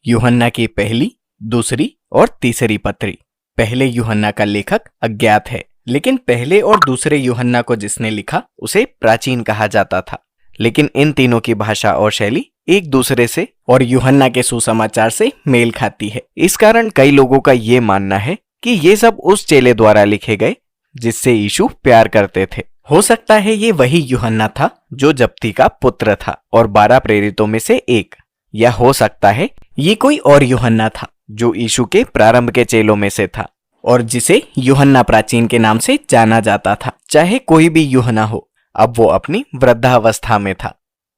यूहन्ना की पहली, दूसरी और तीसरी पत्री। पहले यूहन्ना का लेखक अज्ञात है, लेकिन पहले और दूसरे यूहन्ना को जिसने लिखा उसे प्राचीन कहा जाता था। लेकिन इन तीनों की भाषा और शैली एक दूसरे से और यूहन्ना के सुसमाचार से मेल खाती है। इस कारण कई लोगों का ये मानना है कि ये सब उस चेले द्वारा लिखे गए जिससे यीशु प्यार करते थे। हो सकता है ये वही यूहन्ना था जो जब्ती का पुत्र था और 12 प्रेरितों में से एक, या हो सकता है ये कोई और यूहन्ना था जो यीशु के प्रारंभ के चेलों में से था और जिसे यूहन्ना प्राचीन के नाम से जाना जाता था। चाहे कोई भी यूहन्ना हो, अब वो अपनी वृद्धावस्था में था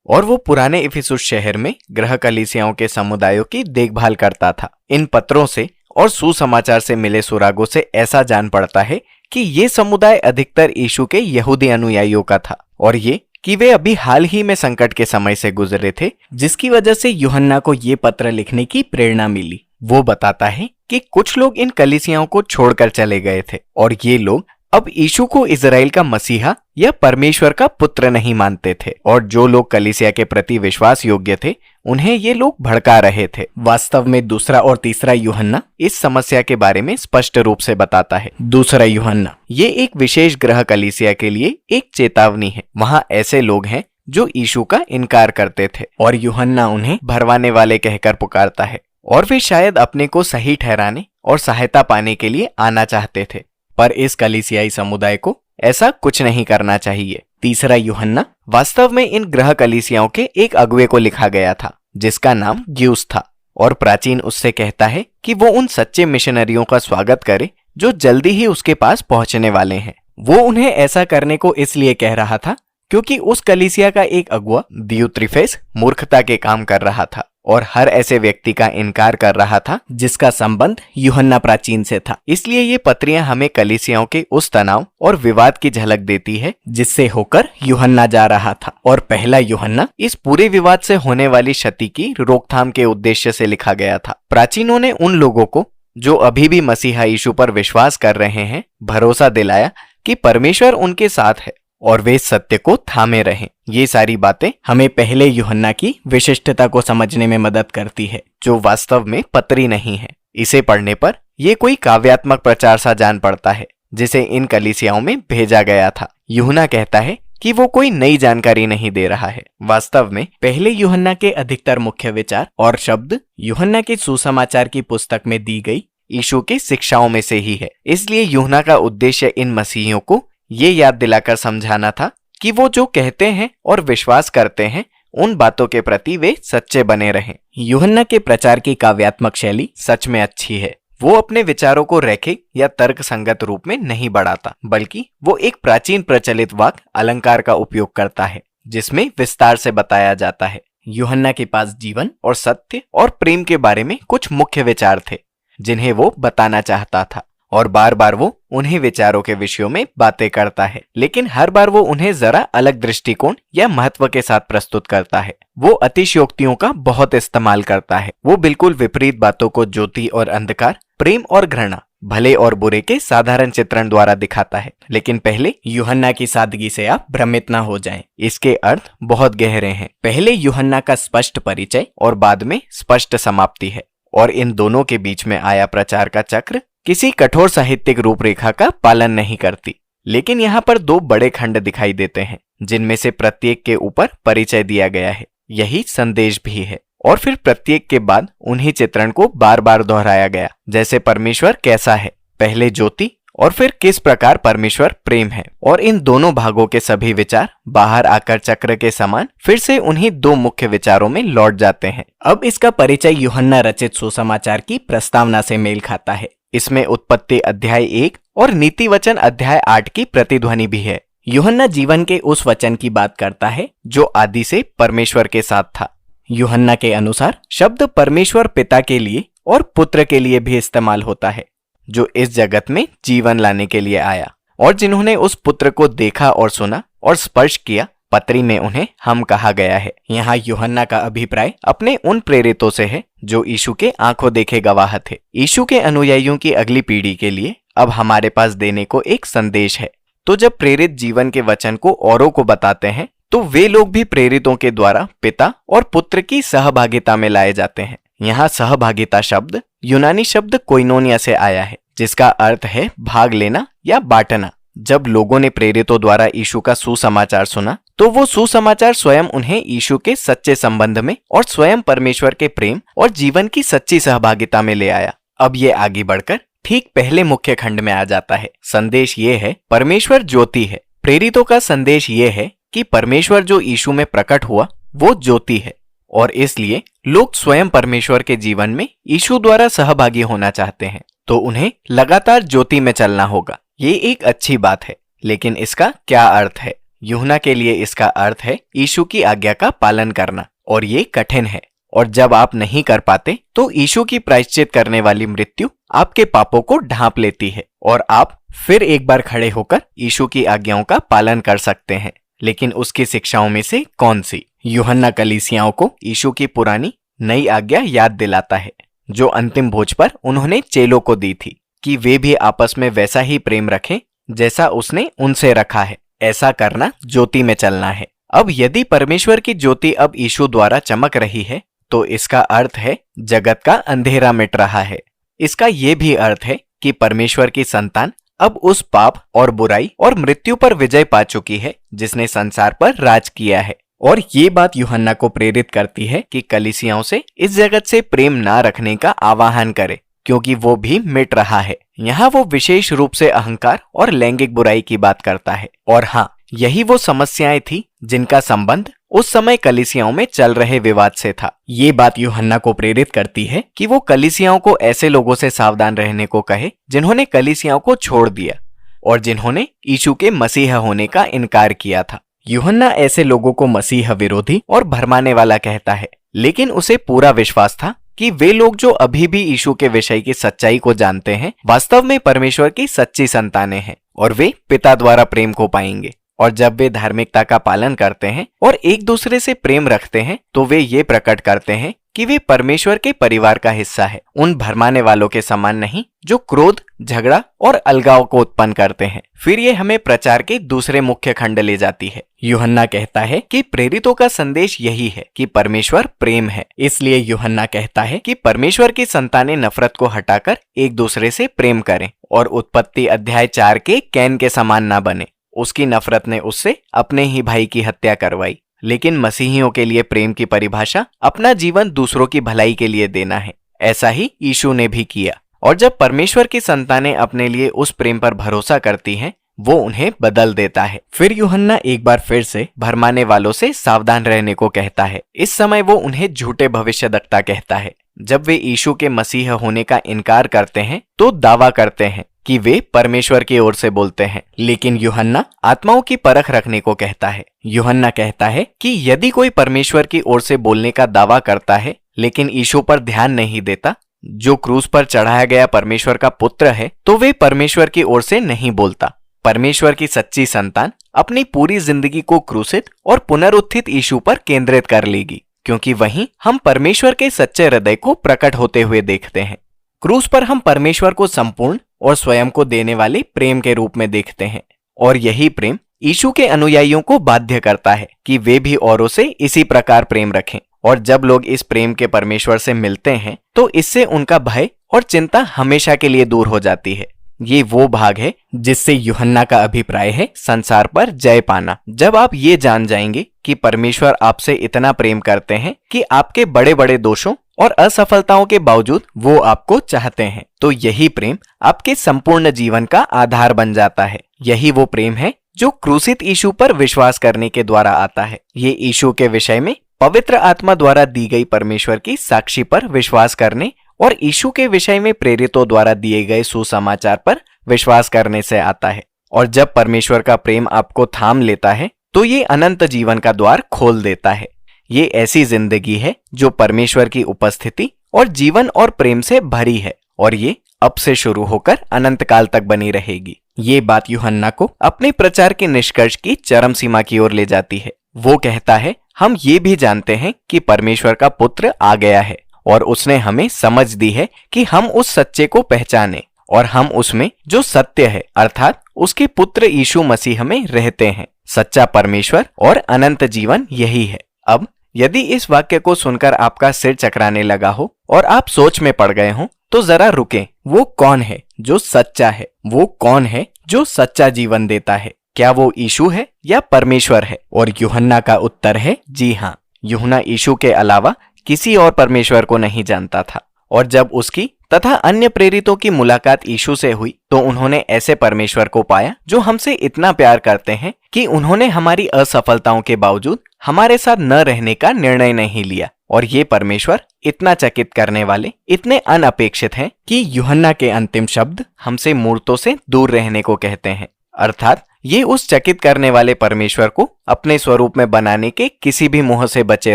और वो पुराने इफिसुस शहर में गृह कलीसियाओं के समुदायों की देखभाल करता था। इन पत्रों से और सुसमाचार से मिले सुरागों से ऐसा जान पड़ता है कि ये समुदाय अधिकतर यीशु के यहूदी अनुयायियों का था और ये कि वे अभी हाल ही में संकट के समय से गुजरे थे, जिसकी वजह से यूहन्ना को ये पत्र लिखने की प्रेरणा मिली। वो बताता है कि कुछ लोग इन कलीसियाओं को छोड़कर चले गए थे और ये लोग अब यीशु को इजराइल का मसीहा या परमेश्वर का पुत्र नहीं मानते थे और जो लोग कलीसिया के प्रति विश्वास योग्य थे उन्हें ये लोग भड़का रहे थे। वास्तव में दूसरा और तीसरा यूहन्ना इस समस्या के बारे में स्पष्ट रूप से बताता है। दूसरा यूहन्ना ये एक विशेष गृह कलीसिया के लिए एक चेतावनी है। वहाँ ऐसे लोग हैं जो यीशु का इनकार करते थे और यूहन्ना उन्हें भरवाने वाले कहकर पुकारता है और वे शायद अपने को सही ठहराने और सहायता पाने के लिए आना चाहते थे, पर इस कलीसियाई समुदाय को ऐसा कुछ नहीं करना चाहिए। तीसरा यूहन्ना वास्तव में इन गृह कलीसियाओं के एक अगुवे को लिखा गया था जिसका नाम ग्यूस था और प्राचीन उससे कहता है कि वो उन सच्चे मिशनरियों का स्वागत करे जो जल्दी ही उसके पास पहुंचने वाले हैं। वो उन्हें ऐसा करने को इसलिए कह रहा था क्योंकि उस कलीसिया का एक अगुआ दियुत्रिफेस मूर्खता के काम कर रहा था और हर ऐसे व्यक्ति का इनकार कर रहा था जिसका संबंध यूहन्ना प्राचीन से था। इसलिए ये पत्रियां हमें कलीसियाओं के उस तनाव और विवाद की झलक देती है जिससे होकर यूहन्ना जा रहा था और पहला यूहन्ना इस पूरे विवाद से होने वाली क्षति की रोकथाम के उद्देश्य से लिखा गया था। प्राचीनों ने उन लोगों को जो अभी भी मसीहा यीशु पर विश्वास कर रहे हैं भरोसा दिलाया कि परमेश्वर उनके साथ है और वे सत्य को थामे रहें। ये सारी बातें हमें पहले यूहन्ना की विशिष्टता को समझने में मदद करती है जो वास्तव में पत्री नहीं है। इसे पढ़ने पर यह कोई काव्यात्मक प्रचार सा जान पड़ता है जिसे इन कलीसियाओं में भेजा गया था। यूहन्ना कहता है कि वो कोई नई जानकारी नहीं दे रहा है। वास्तव में पहले यूहन्ना के अधिकतर मुख्य विचार और शब्द यूहन्ना के सुसमाचार की पुस्तक में दी गई यीशु की शिक्षाओं में से ही है। इसलिए यूहन्ना का उद्देश्य इन मसीहियों को ये याद दिलाकर समझाना था कि वो जो कहते हैं और विश्वास करते हैं उन बातों के प्रति वे सच्चे बने रहें। यूहन्ना के प्रचार की काव्यात्मक शैली सच में अच्छी है। वो अपने विचारों को रैखिक या तर्क संगत रूप में नहीं बढ़ाता, बल्कि वो एक प्राचीन प्रचलित वाक्य अलंकार का उपयोग करता है जिसमें विस्तार से बताया जाता है। यूहन्ना के पास जीवन और सत्य और प्रेम के बारे में कुछ मुख्य विचार थे जिन्हें वो बताना चाहता था और बार बार वो उन्हीं विचारों के विषयों में बातें करता है, लेकिन हर बार वो उन्हें जरा अलग दृष्टिकोण या महत्व के साथ प्रस्तुत करता है। वो अतिशयोक्तियों का बहुत इस्तेमाल करता है। वो बिल्कुल विपरीत बातों को ज्योति और अंधकार, प्रेम और घृणा, भले और बुरे के साधारण चित्रण द्वारा दिखाता है। लेकिन पहले यूहन्ना की सादगी से आप भ्रमित ना हो जाएं। इसके अर्थ बहुत गहरे हैं। पहले यूहन्ना का स्पष्ट परिचय और बाद में स्पष्ट समाप्ति है और इन दोनों के बीच में आया प्रचार का चक्र किसी कठोर साहित्यिक रूपरेखा का पालन नहीं करती। लेकिन यहाँ पर 2 बड़े खंड दिखाई देते हैं जिनमें से प्रत्येक के ऊपर परिचय दिया गया है। यही संदेश भी है और फिर प्रत्येक के बाद उन्हीं चित्रण को बार बार दोहराया गया, जैसे परमेश्वर कैसा है, पहले ज्योति और फिर किस प्रकार परमेश्वर प्रेम है। और इन दोनों भागों के सभी विचार बाहर आकर चक्र के समान फिर से उन्हीं 2 मुख्य विचारों में लौट जाते हैं। अब इसका परिचय यूहन्ना रचित सुसमाचार की प्रस्तावना से मेल खाता है। इसमें उत्पत्ति अध्याय 1 और नीति वचन अध्याय 8 की प्रतिध्वनि भी है। यूहन्ना जीवन के उस वचन की बात करता है जो आदि से परमेश्वर के साथ था। यूहन्ना के अनुसार शब्द परमेश्वर पिता के लिए और पुत्र के लिए भी इस्तेमाल होता है जो इस जगत में जीवन लाने के लिए आया और जिन्होंने उस पुत्र को देखा और सुना और स्पर्श किया। पत्री में उन्हें हम कहा गया है। यहाँ यूहन्ना का अभिप्राय अपने उन प्रेरितों से है जो यीशु के आंखों देखे गवाह थे। यीशु के अनुयायियों की अगली पीढ़ी के लिए अब हमारे पास देने को एक संदेश है। तो जब प्रेरित जीवन के वचन को औरों को बताते हैं तो वे लोग भी प्रेरितों के द्वारा पिता और पुत्र की सहभागिता में लाए जाते हैं। यहाँ सहभागिता शब्द यूनानी शब्द कोइनोनिया से आया है, जिसका अर्थ है भाग लेना या बांटना। जब लोगों ने प्रेरितों द्वारा यीशु का सुसमाचार सुना तो वो सुसमाचार स्वयं उन्हें यीशु के सच्चे संबंध में और स्वयं परमेश्वर के प्रेम और जीवन की सच्ची सहभागिता में ले आया। अब ये आगे बढ़कर ठीक पहले मुख्य खंड में आ जाता है। संदेश ये है, परमेश्वर ज्योति है। प्रेरितों का संदेश ये है कि परमेश्वर जो यीशु में प्रकट हुआ वो ज्योति है, और इसलिए लोग स्वयं परमेश्वर के जीवन में यीशु द्वारा सहभागी होना चाहते हैं, तो उन्हें लगातार ज्योति में चलना होगा। ये एक अच्छी बात है, लेकिन इसका क्या अर्थ है? यूहन्ना के लिए इसका अर्थ है यीशु की आज्ञा का पालन करना, और ये कठिन है। और जब आप नहीं कर पाते तो यीशु की प्रायश्चित करने वाली मृत्यु आपके पापों को ढांप लेती है, और आप फिर एक बार खड़े होकर यीशु की आज्ञाओं का पालन कर सकते हैं। लेकिन उसकी शिक्षाओं में से कौन सी? यूहन्ना कलीसियाओं को यीशु की पुरानी नई आज्ञा याद दिलाता है, जो अंतिम भोज पर उन्होंने चेलों को दी थी, कि वे भी आपस में वैसा ही प्रेम रखें जैसा उसने उनसे रखा है। ऐसा करना ज्योति में चलना है। अब यदि परमेश्वर की ज्योति अब यीशु द्वारा चमक रही है, तो इसका अर्थ है जगत का अंधेरा मिट रहा है। इसका ये भी अर्थ है कि परमेश्वर की संतान अब उस पाप और बुराई और मृत्यु पर विजय पा चुकी है जिसने संसार पर राज किया है। और ये बात यूहन्ना को प्रेरित करती है कि कलीसियाओं से इस जगत से प्रेम ना रखने का आह्वान करे, क्योंकि वो भी मिट रहा है। यहाँ वो विशेष रूप से अहंकार और लैंगिक बुराई की बात करता है। और हाँ, यही वो समस्याएं थी जिनका संबंध उस समय कलीसियाओं में चल रहे विवाद से था। ये बात यूहन्ना को प्रेरित करती है कि वो कलीसियाओं को ऐसे लोगों से सावधान रहने को कहे जिन्होंने कलीसियाओं को छोड़ दिया और जिन्होंने यीशु के मसीह होने का इनकार किया था। यूहन्ना ऐसे लोगों को मसीह विरोधी और भरमाने वाला कहता है, लेकिन उसे पूरा विश्वास था कि वे लोग जो अभी भी यीशु के विषय की सच्चाई को जानते हैं, वास्तव में परमेश्वर की सच्ची संतानें हैं, और वे पिता द्वारा प्रेम को पाएंगे। और जब वे धार्मिकता का पालन करते हैं और एक दूसरे से प्रेम रखते हैं, तो वे ये प्रकट करते हैं कि वे परमेश्वर के परिवार का हिस्सा है, उन भरमाने वालों के समान नहीं जो क्रोध, झगड़ा और अलगाव को उत्पन्न करते हैं। फिर ये हमें प्रचार के दूसरे मुख्य खंड ले जाती है। यूहन्ना कहता है कि प्रेरितों का संदेश यही है कि परमेश्वर प्रेम है। इसलिए यूहन्ना कहता है कि परमेश्वर की संतानें नफरत को हटाकर एक दूसरे से प्रेम करें और उत्पत्ति अध्याय 4 के कैन के समान न बने। उसकी नफरत ने उससे अपने ही भाई की हत्या करवाई। लेकिन मसीहियों के लिए प्रेम की परिभाषा अपना जीवन दूसरों की भलाई के लिए देना है। ऐसा ही यीशु ने भी किया। और जब परमेश्वर की संतानें अपने लिए उस प्रेम पर भरोसा करती हैं, वो उन्हें बदल देता है। फिर यूहन्ना एक बार फिर से भरमाने वालों से सावधान रहने को कहता है। इस समय वो उन्हें झूठे भविष्यद्वक्ता कहता है। जब वे यीशु के मसीह होने का इनकार करते हैं तो दावा करते हैं कि वे परमेश्वर की ओर से बोलते हैं। लेकिन यूहन्ना आत्माओं की परख रखने को कहता है। यूहन्ना कहता है कि यदि कोई परमेश्वर की ओर से बोलने का दावा करता है लेकिन यीशु पर ध्यान नहीं देता, जो क्रूस पर चढ़ाया गया परमेश्वर का पुत्र है, तो वे परमेश्वर की ओर से नहीं बोलता। परमेश्वर की सच्ची संतान अपनी पूरी जिंदगी को क्रूसित और पुनरुत्थित यीशु पर केंद्रित कर लेगी, क्योंकि वहीं हम परमेश्वर के सच्चे हृदय को प्रकट होते हुए देखते हैं। क्रूस पर हम परमेश्वर को संपूर्ण और स्वयं को देने वाले प्रेम के रूप में देखते हैं, और यही प्रेम यीशु के अनुयायियों को बाध्य करता है कि वे भी औरों से इसी प्रकार प्रेम रखें। और जब लोग इस प्रेम के परमेश्वर से मिलते हैं तो इससे उनका भय और चिंता हमेशा के लिए दूर हो जाती है। ये वो भाग है जिससे यूहन्ना का अभिप्राय है संसार पर जय पाना। जब आप ये जान जाएंगे कि परमेश्वर आपसे इतना प्रेम करते हैं कि आपके बड़े बड़े दोषों और असफलताओं के बावजूद वो आपको चाहते हैं, तो यही प्रेम आपके संपूर्ण जीवन का आधार बन जाता है। यही वो प्रेम है जो क्रूसित यीशु पर विश्वास करने के द्वारा आता है। ये यीशु के विषय में पवित्र आत्मा द्वारा दी गई परमेश्वर की साक्षी पर विश्वास करने और यीशु के विषय में प्रेरितों द्वारा दिए गए सुसमाचार पर विश्वास करने से आता है। और जब परमेश्वर का प्रेम आपको थाम लेता है तो ये अनंत जीवन का द्वार खोल देता है। ये ऐसी जिंदगी है जो परमेश्वर की उपस्थिति और जीवन और प्रेम से भरी है, और ये अब से शुरू होकर अनंत काल तक बनी रहेगी। ये बात यूहन्ना को अपने प्रचार के निष्कर्ष की चरम सीमा की ओर ले जाती है। वो कहता है, हम ये भी जानते हैं कि परमेश्वर का पुत्र आ गया है और उसने हमें समझ दी है कि हम उस सच्चे को पहचाने और हम उसमें जो सत्य है अर्थात उसके पुत्र यीशु मसीह में रहते हैं। सच्चा परमेश्वर और अनंत जीवन यही है। अब यदि इस वाक्य को सुनकर आपका सिर चकराने लगा हो और आप सोच में पड़ गए हो तो जरा रुकें। वो कौन है जो सच्चा है? वो कौन है जो सच्चा जीवन देता है? क्या वो यीशु है या परमेश्वर है? और यूहन्ना का उत्तर है जी हाँ। यूहन्ना यीशु के अलावा किसी और परमेश्वर को नहीं जानता था, और जब उसकी तथा अन्य प्रेरितों की मुलाकात यीशु से हुई तो उन्होंने ऐसे परमेश्वर को पाया जो हमसे इतना प्यार करते हैं कि उन्होंने हमारी असफलताओं के बावजूद हमारे साथ न रहने का निर्णय नहीं लिया। और ये परमेश्वर इतना चकित करने वाले, इतने अनअपेक्षित हैं कि यूहन्ना के अंतिम शब्द हमसे मूर्तों से दूर रहने को कहते हैं। अर्थात ये उस चकित करने वाले परमेश्वर को अपने स्वरूप में बनाने के किसी भी मोह से बचे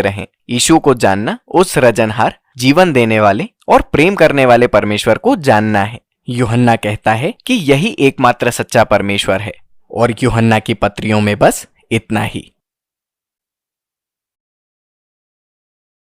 रहें। यीशु को जानना उस सृजनहार, जीवन देने वाले और प्रेम करने वाले परमेश्वर को जानना है। यूहन्ना कहता है कि यही एकमात्र सच्चा परमेश्वर है। और यूहन्ना की पत्रियों में बस इतना ही।